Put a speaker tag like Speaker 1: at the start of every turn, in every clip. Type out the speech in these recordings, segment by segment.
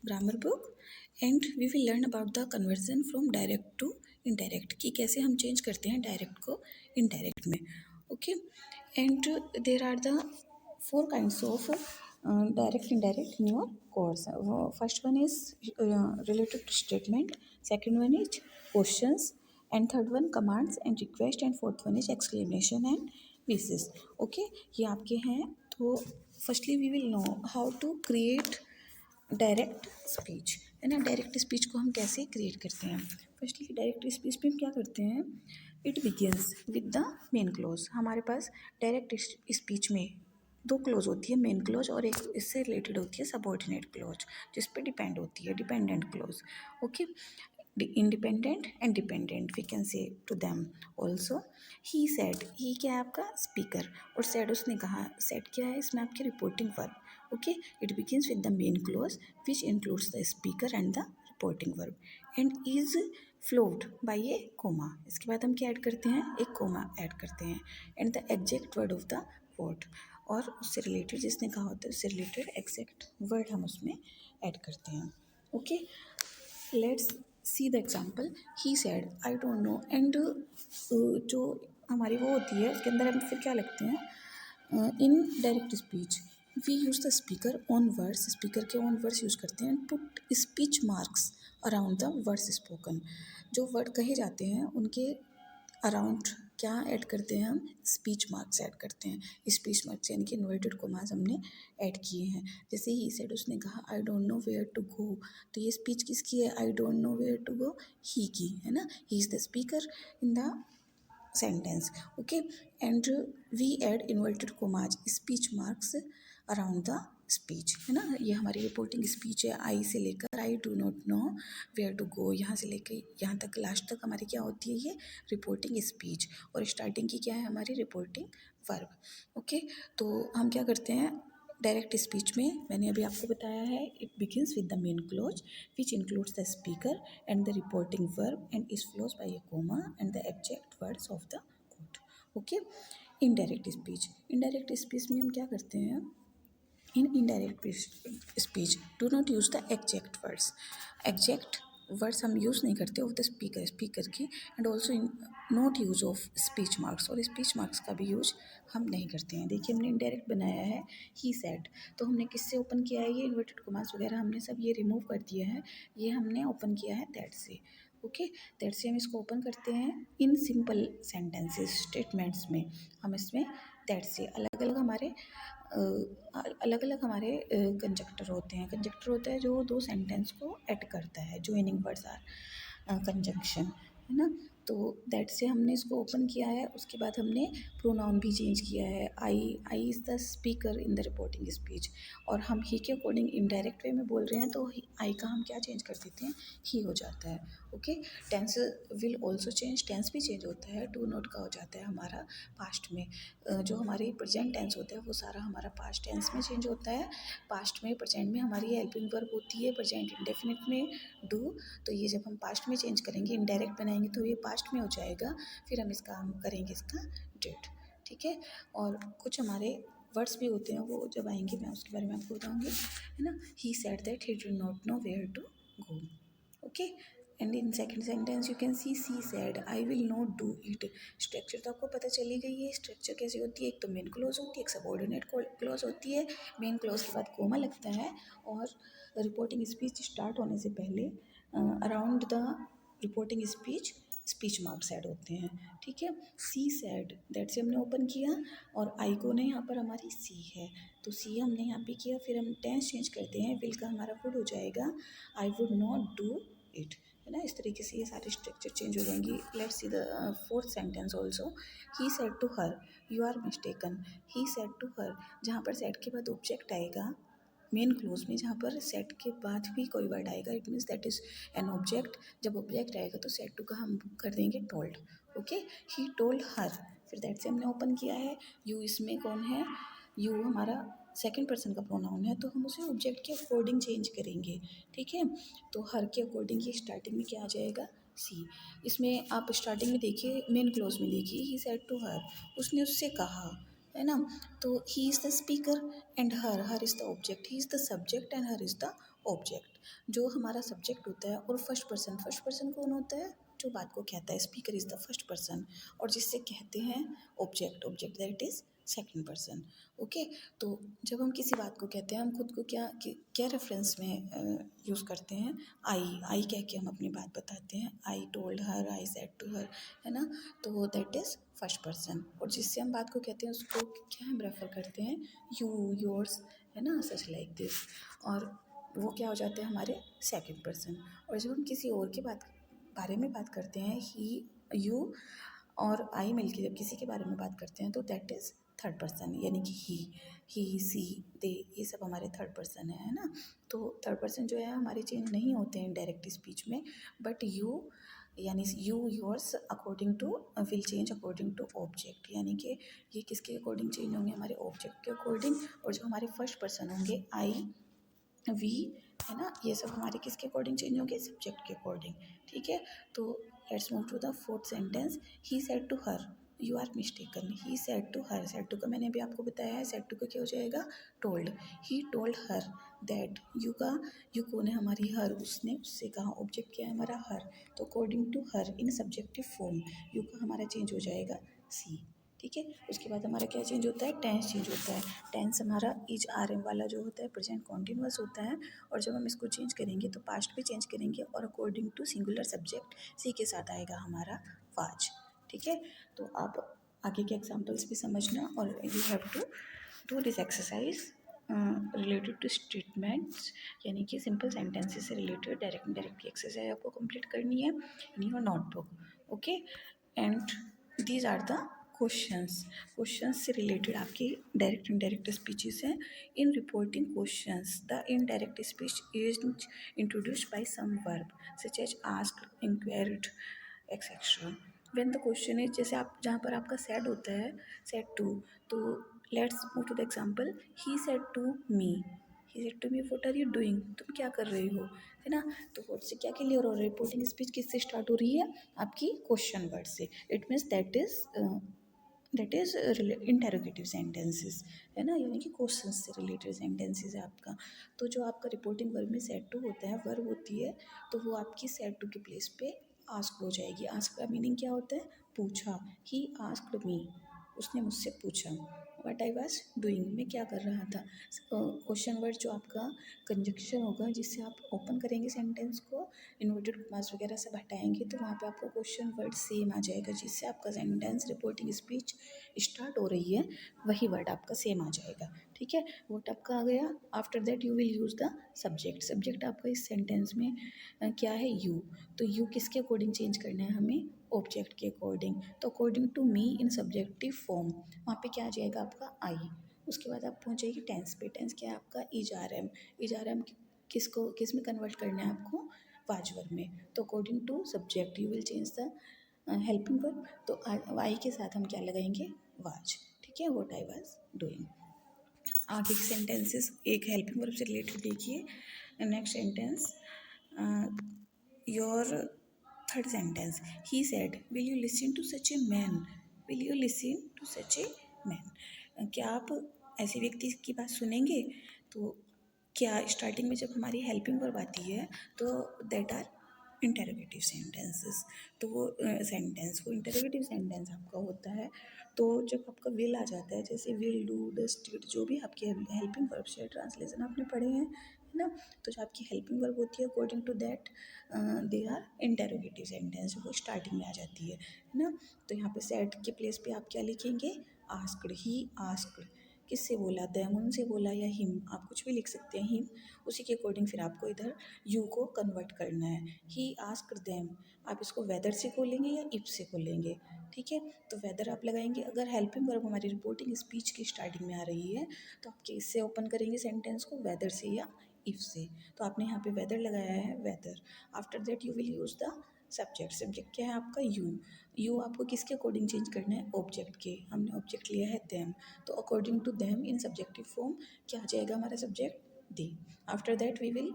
Speaker 1: grammar book and we will learn about the conversion from direct to indirect कि कैसे हम change करते हैं डायरेक्ट को इनडायरेक्ट में. Okay, and there are the 4 kinds of direct indirect in your course. First one is related to statement, second one is questions, and third one commands and request, and fourth one is exclamation and wishes. Okay, ये आपके हैं. तो firstly we will know how to create direct speech, है ना. Direct speech को हम कैसे create करते हैं. फर्स्टली डायरेक्ट स्पीच में हम क्या करते हैं, it begins with the main close. हमारे पास डायरेक्ट स्पीच में 2 क्लोज होती है, मेन क्लोज, और एक इससे रिलेटेड होती है सबऑर्डिनेट क्लोज, जिस पे डिपेंड होती है dependent clause. Okay, independent and dependent we can say to them also. He said, he क्या है आपका स्पीकर, और सेड उसने कहा. सेड क्या है, इसमें आपकी reporting verb. Okay, it begins with the main clause which includes the speaker and the reporting verb and is followed by a comma. इसके बाद हम क्या ऐड करते हैं, एक कोमा ऐड करते हैं and the exact word of the word, और उससे रिलेटेड जिसने कहा होता है उससे रिलेटेड एग्जैक्ट वर्ड हम उसमें ऐड करते हैं. Okay, let's see the example. He said I don't no, and जो हमारी वो होती है उसके अंदर हम फिर क्या लगते हैं, in direct speech we use the speaker own words. Speaker के ऑन वर्ड्स यूज़ करते हैं. Put speech marks around the words spoken. जो वर्ड कहे जाते हैं उनके अराउंड क्या ऐड करते हैं हम, स्पीच मार्क्स ऐड करते हैं. स्पीच मार्क्स यानी कि इन्वर्टेड कोमास हमने ऐड किए हैं. जैसे ही सेड उसने कहा I don't know where to go, तो ये स्पीच किसकी है, I don't know where to go, he की, है ना. He is the speaker in the sentence. Okay, and we add inverted commas speech marks around the speech, है ना. ये हमारी रिपोर्टिंग स्पीच है. आई से लेकर I do not know where to go, यहाँ से लेकर यहाँ तक लास्ट तक हमारी क्या होती है, ये रिपोर्टिंग स्पीच, और स्टार्टिंग की क्या है हमारी रिपोर्टिंग वर्ब. ओके, तो हम क्या करते हैं डायरेक्ट स्पीच में, मैंने अभी आपको बताया है, it begins with the main clause which includes the speaker and the reporting verb and is follows by a comma and the exact words of the code. Okay, indirect speech. Indirect speech में हम क्या करते हैं, in indirect speech do not use the exact words. exact words हम use नहीं करते of the speaker की, and also not use of speech marks, और स्पीच मार्क्स का भी यूज हम नहीं करते हैं. देखिए हमने इनडायरेक्ट बनाया है ही सेड, तो हमने किससे ओपन किया है, ये इन्वर्टेड कोमास वगैरह हमने सब ये रिमूव कर दिया है, ये हमने ओपन किया है दैट से. ओके, दैट से हम इसको ओपन करते हैं इन सिंपल सेंटेंसेस स्टेटमेंट्स में. हम इसमें दैट से अलग अलग हमारे कंजक्टर होते हैं. कंजक्टर होता है जो 2 सेंटेंस को ऐड करता है, ज्वाइनिंग वर्ड्स आर कंजंक्शन, है ना. तो दैट से हमने इसको ओपन किया है. उसके बाद हमने प्रोनाउन भी चेंज किया है. I is the speaker in the reporting speech, और हम ही के अकॉर्डिंग इनडायरेक्ट वे में बोल रहे हैं, तो आई का हम क्या चेंज कर देते हैं, ही हो जाता है. Okay, tense will also change, tense भी चेंज होता है. टू नॉट का हो जाता है हमारा पास्ट में. जो हमारी प्रेजेंट टेंस होता है वो सारा हमारा पास्ट टेंस में चेंज होता है. पास्ट में प्रेजेंट में हमारी हेल्पिंग वर्ब होती है, प्रेजेंट इंडेफिनिट में डू. तो ये जब हम पास्ट में चेंज करेंगे, इनडायरेक्ट बनाएंगे, तो ये पास्ट में हो जाएगा. फिर हम इसका हम करेंगे इसका डेट. ठीक है, और कुछ हमारे वर्ड्स भी होते हैं, वो जब आएंगे मैं उसके बारे में आपको बताऊंगी, है ना. He said that he did not know where to go. Okay, and in second sentence you can see said I will not do it. Structure तो आपको पता चली गई है. स्ट्रक्चर कैसी होती है, एक तो मेन क्लोज होती है, एक सबऑर्डिनेट क्लोज होती है. मेन क्लोज के बाद कोमा लगता है, और रिपोर्टिंग स्पीच स्टार्ट होने से पहले around the reporting speech marks add होते हैं. ठीक है, सी सेड दैट से हमने ओपन किया, और आई को ने यहाँ पर हमारी सी है, तो सी हमने यहाँ पे किया. फिर हम टेंस चेंज करते हैं, विल का हमारा वुड हो जाएगा, I would not do it, है ना. इस तरीके से ये सारे स्ट्रक्चर चेंज हो जाएंगी. Let's see the fourth sentence also. He said to her, you are mistaken. He said to her, जहाँ पर सेड के बाद ऑब्जेक्ट आएगा मेन क्लोज में, जहाँ पर सेट के बाद भी कोई वर्ड आएगा, it means that is an object. जब ऑब्जेक्ट आएगा तो सेट टू का हम कर देंगे told. Okay, he told her. फिर दैट से हमने ओपन किया है. यू इसमें कौन है, यू हमारा सेकंड पर्सन का प्रोनाउन है, तो हम उसे ऑब्जेक्ट के अकॉर्डिंग चेंज करेंगे. ठीक है, तो हर के अकॉर्डिंग ये स्टार्टिंग में क्या आ जाएगा, सी. इसमें आप स्टार्टिंग में देखिए, मेन क्लोज में देखिए, ही सेड टू हर, उसने उससे कहा, है ना. तो ही is the speaker and her is the object. He is the subject and her is the object. जो हमारा सब्जेक्ट होता है और फर्स्ट पर्सन कौन होता है, जो बात को कहता है, speaker is the first person, और जिससे कहते हैं object that is second person. Okay, तो जब हम किसी बात को कहते हैं हम खुद को क्या रेफरेंस में यूज़ करते हैं, आई कह के हम अपनी बात बताते हैं, I told her, I said to her, है ना, तो दैट इज़ फर्स्ट पर्सन। और जिससे हम बात को कहते हैं उसको क्या हम रेफर करते हैं, यू, योर्स, है ना, सच लाइक दिस, और वो क्या हो जाते हैं हमारे सेकंड पर्सन। और जब हम किसी और के बारे में बात करते हैं, ही, यू और आई मिलके जब किसी के बारे में बात करते हैं तो दैट इज़ थर्ड पर्सन, यानी कि ही सी दे, ये सब हमारे थर्ड पर्सन है ना। तो थर्ड पर्सन जो है हमारे चेंज नहीं होते हैं डायरेक्ट स्पीच में, बट यू यानी you, yours according to will change according to object, यानी कि ये किसके अकॉर्डिंग चेंज होंगे, हमारे ऑब्जेक्ट के अकॉर्डिंग। और जो हमारे फर्स्ट पर्सन होंगे, आई, वी, है ना, ये सब हमारे किसके अकॉर्डिंग चेंज होंगे, सब्जेक्ट के अकॉर्डिंग। ठीक है, तो let's move to the fourth sentence. He said to her, you are mistaken, he said to her, said to का मैंने अभी आपको बताया है, सेड टू का क्या हो जाएगा, told. He told her that, you कौन है, हमारी हर, उसने उससे कहा, ऑब्जेक्ट क्या है हमारा हर, तो according to her in subjective form, you का हमारा चेंज हो जाएगा सी। ठीक है, उसके बाद हमारा क्या चेंज होता है, टेंस चेंज होता है। टेंस हमारा इज आर एम वाला जो होता है प्रेजेंट कॉन्टिन्यूअस होता है, और जब हम इसको चेंज करेंगे तो पास्ट भी चेंज करेंगे, और अकॉर्डिंग टू सिंगुलर सब्जेक्ट सी के साथ आएगा हमारा वाज। ठीक है, तो आप आगे के एग्जाम्पल्स भी समझना, और you have to do this exercise related to statements, यानी कि सिंपल सेंटेंसेस से रिलेटेड डायरेक्ट इनडायरेक्ट की एक्सरसाइज आपको कंप्लीट करनी है in your notebook. Okay, and these are the questions से रिलेटेड आपकी डायरेक्ट इनडायरेक्ट स्पीचेस हैं। In reporting questions the indirect speech is introduced by some verb such as asked, inquired, etcetera. When the question is, जैसे आप जहाँ पर आपका said होता है, सेड टू, तो let's move to the example, he said to me, he said to me what are you doing, तुम क्या कर रही हो, है ना। तो वर्ड से क्या क्लियर हो रहा है, रिपोर्टिंग स्पीच किससे स्टार्ट हो रही है, आपकी क्वेश्चन वर्ड से। It means that is interrogative sentences, है ना, यानी कि क्वेश्चन से रिलेटेड सेंटेंसेस है आपका। तो जो आपका रिपोर्टिंग वर्ब में सेड टू होता है, वर्ब होती है, तो वो आपकी सेड टू के प्लेस पे आस्क्ड हो जाएगी। आस्क्ड का मीनिंग क्या होता है, पूछा, ही आस्क्ड मी, उसने मुझसे पूछा, व्हाट आई वाज डूइंग, मैं क्या कर रहा था। क्वेश्चन वर्ड जो आपका कंजक्शन होगा, जिससे आप ओपन करेंगे सेंटेंस को, इन्वर्टेड कॉमास वगैरह सब हटाएंगे, तो वहाँ पे आपका क्वेश्चन वर्ड सेम आ जाएगा, जिससे आपका सेंटेंस रिपोर्टिंग स्पीच स्टार्ट हो रही है, वही वर्ड आपका सेम आ जाएगा। ठीक है, वर्ड आपका आ गया। After that you will use the subject. Subject आपका इस सेंटेंस में क्या है, यू। तो यू किसके अकॉर्डिंग चेंज करना है हमें, ऑब्जेक्ट के अकॉर्डिंग। तो according to me in subjective form, वहाँ पे क्या आ जाएगा आपका आई। उसके बाद आप पहुँच जाएगी टेंस पे। टेंस क्या है आपका, is are am. Is are am किस में कन्वर्ट करना है आपको, वाज वर्ब में। तो according to subject you will change the helping verb. तो आई के साथ हम क्या लगाएंगे, वाज। ठीक है, व्हाट आई वाज डूइंग। आगे के सेंटेंसेस एक हेल्पिंग वर्ब से रिलेटेड देखिए। Next sentence, your third sentence, he said will you listen to such a man, will you listen to such a man, क्या आप ऐसे व्यक्ति की बात सुनेंगे। तो क्या स्टार्टिंग में जब हमारी हेल्पिंग वर्ब आती है तो दैट आर इंटेरोगेटिव सेंटेंसेस। तो वो वो इंटेरोगेटिव सेंटेंस आपका होता है। तो जब आपका विल आ जाता है, जैसे विल, डू, डज, डिड, जो भी आपके हेल्पिंग वर्ब से ट्रांसलेशन आपने पढ़े हैं, है ना, तो जो आपकी हेल्पिंग वर्ब होती है according to that they are interrogative sentence, वो स्टार्टिंग में आ जाती है ना। तो यहाँ पे सेड के प्लेस पे आप क्या लिखेंगे, आस्क्ड, ही आस्क्ड, किससे बोला, देम उनसे बोला, या हिम, आप कुछ भी लिख सकते हैं, हिम। उसी के अकॉर्डिंग फिर आपको इधर यू को कन्वर्ट करना है, ही आस्क्ड देम। आप इसको वेदर से खोलेंगे या इफ से खोलेंगे। ठीक है, तो वेदर आप लगाएंगे। अगर हेल्पिंग वर्ब हमारी रिपोर्टिंग स्पीच की स्टार्टिंग में आ रही है तो आप किससे ओपन करेंगे सेंटेंस को, वेदर से या इफ से। तो आपने यहाँ पे वेदर लगाया है, whether. After that you will use the subject. Subject क्या है आपका, यू आपको किसके अकॉर्डिंग चेंज करना है, ऑब्जेक्ट के। हमने ऑब्जेक्ट लिया है देम, तो according to them in subjective form क्या आ जाएगा हमारा subject, they. After that we will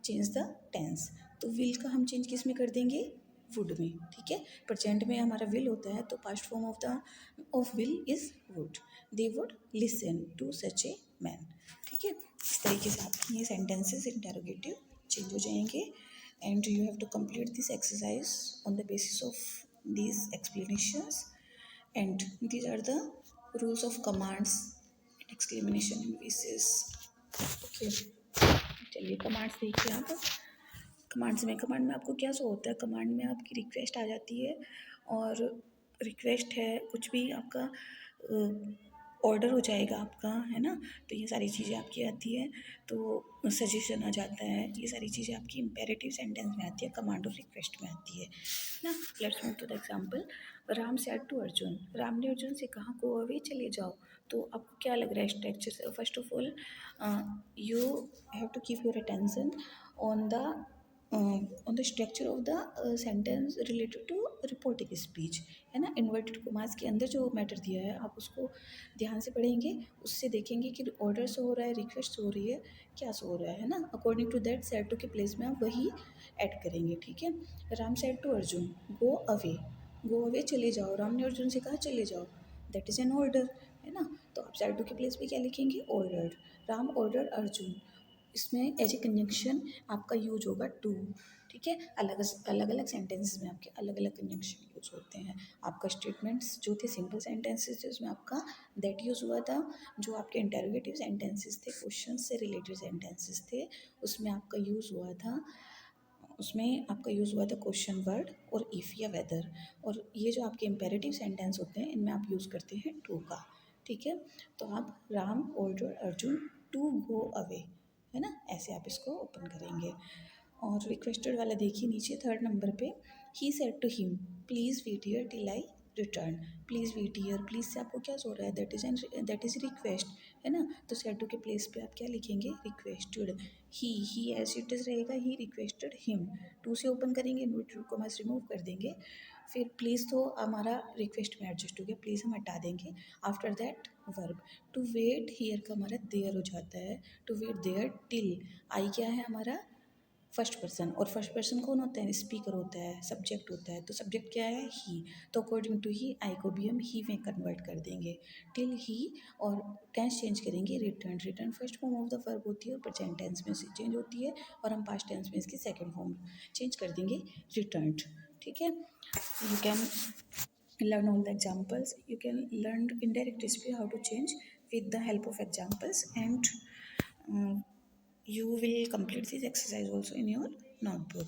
Speaker 1: change the tense. तो विल का हम चेंज किस में कर देंगे, वुड में। ठीक है, प्रेजेंट में हमारा विल होता है, तो past form of will is would. They would listen to such a man. ठीक है, इस तरीके से आपकी ये सेंटेंसेस इंटेरोगेटिव चेंज हो जाएंगे। And you have to complete this exercise on the basis of these explanations, and these are the rules of commands and exclamation and voices. Okay, चलिए कमांड्स देखिए आप। कमांड में आपको क्या शो होता है? कमांड में आपकी रिक्वेस्ट आ जाती है, और रिक्वेस्ट है कुछ भी आपका ऑर्डर हो जाएगा आपका, है ना। तो ये सारी चीज़ें आपकी आती है, तो सजेशन आ जाता है, ये सारी चीज़ें आपकी इम्पेरेटिव सेंटेंस में आती है, कमांड और रिक्वेस्ट में आती है ना। Let's move to the example. Ram said to Arjun, Ram ने अर्जुन से कहा गो अवे, चले जाओ। तो आपको क्या लग रहा है स्ट्रक्चर से? First of all you have to keep your attention on the structure of the sentence related to reporting speech, है ना। इन्वर्टेड कॉमास के अंदर जो मैटर दिया है आप उसको ध्यान से पढ़ेंगे, उससे देखेंगे कि ऑर्डर शो हो रहा है, रिक्वेस्ट शो हो रही है, क्या शो हो रहा है ना। According to that said to के प्लेस में आप वही ऐड करेंगे, ठीक है। Ram said to Arjun go away, go away चले जाओ। राम ने अर्जुन से कहा चले जाओ, दैट इज़ एन ऑर्डर, है ना। तो आप सेड टू के प्लेस पे क्या लिखेंगे? ऑर्डर। राम ऑर्डर अर्जुन, इसमें एज ए कंजंक्शन आपका यूज होगा टू, ठीक है। अलग अलग अलग सेंटेंसेस में आपके अलग अलग कंजंक्शन यूज होते हैं। आपका स्टेटमेंट्स जो थे सिंपल सेंटेंसेस थे उसमें आपका दैट यूज़ हुआ था। जो आपके इंटेरोगेटिव सेंटेंसेस थे, क्वेश्चन से रिलेटेड सेंटेंसेस थे, उसमें आपका यूज़ हुआ था क्वेश्चन वर्ड और इफ़ या वेदर। और ये जो आपके इम्पेरेटिव सेंटेंस होते हैं इनमें आप यूज़ करते हैं टू का, ठीक है। तो आप Ram order Arjun to go away, है ना, ऐसे आप इसको ओपन करेंगे। और रिक्वेस्टेड वाला देखिए नीचे थर्ड नंबर पे, he said to him please wait here till I return. Please wait here, please से आपको क्या हो रहा है? दैट इज़ रिक्वेस्ट, है ना। तो सेड टू के प्लेस पे आप क्या लिखेंगे? Requested. He as it is रहेगा, ही रिक्वेस्टेड हिम। टू से ओपन करेंगे, इन्वर्टेड कॉमास रिमूव कर देंगे। फिर प्लीज़ तो हमारा रिक्वेस्ट में एडजस्ट हो गया, प्लीज़ हम हटा देंगे। After that verb to wait here का हमारा देयर हो जाता है, to wait there till. I क्या है हमारा? फर्स्ट पर्सन, और फर्स्ट पर्सन कौन होता है? स्पीकर होता है, सब्जेक्ट होता है। तो सब्जेक्ट क्या है? ही। तो अकॉर्डिंग टू ही आई को भी हम ही में कन्वर्ट कर देंगे, टिल ही। और टेंस चेंज करेंगे, return. Written first form of the verb होती है और प्रेजेंट टेंस में से चेंज होती है, और हम पास्ट टेंस में इसकी सेकेंड फॉर्म चेंज कर देंगे, रिटर्न्ड, ठीक है। You can learn all the examples. You can learn indirect speech how to change with the help of examples, and uh, you will complete this exercise also in your notebook,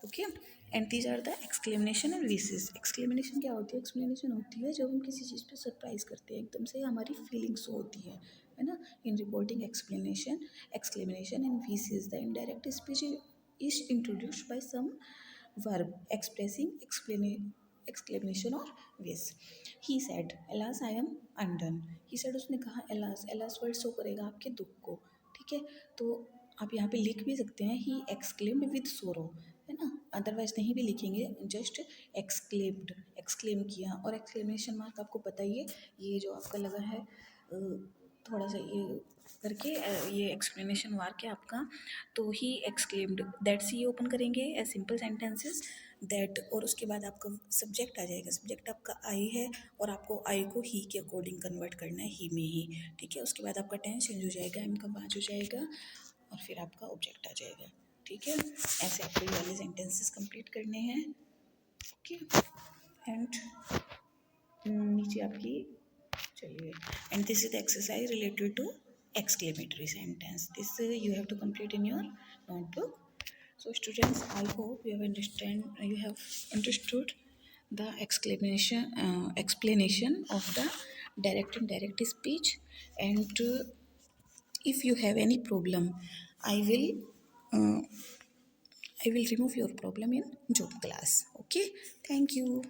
Speaker 1: okay। and these are the exclamation and wishes। exclamation क्या होती है? explanation होती है जब हम किसी चीज़ पे surprise करते हैं, एकदम से हमारी फीलिंग्स होती है ना। in reporting explanation, exclamation and wishes, the indirect speech is introduced by some verb expressing exclamation or wish। he said alas I am undone। he said उसने कहा alas, alas वर्ड शो करेगा आपके दुख को, ठीक है। तो आप यहाँ पे लिख भी सकते हैं ही एक्सक्लेम्ड विद सोरो, है ना। अदरवाइज नहीं भी लिखेंगे, जस्ट एक्सक्लेम्ड, एक्सक्लेम किया। और एक्सक्लेमेशन मार्क आपको पता ही है, ये जो आपका लगा है थोड़ा सा ये करके, ये एक्सप्लेनेशन मार्क है आपका। तो ही एक्सक्लेम्ड दैट से ये ओपन करेंगे एज सिंपल सेंटेंसेस दैट, और उसके बाद आपका सब्जेक्ट आ जाएगा। सब्जेक्ट आपका आई है, और आपको आई को ही के अकॉर्डिंग कन्वर्ट करना है, ही में ही, ठीक है। उसके बाद आपका टेंस चेंज हो जाएगा, एम का पाँच हो जाएगा, और फिर आपका ऑब्जेक्ट आ जाएगा, ठीक है। ऐसे आपको ये वाले सेंटेंसेस कंप्लीट करने हैं, ओके। एंड नीचे आपकी, चलिए, and this is the exercise related to exclamatory sentence। This you have to complete in your notebook। So students, I hope you have understood the explanation of the direct and indirect speech, and if you have any problem, I will uh, remove your problem in Zoom class, okay। Thank you।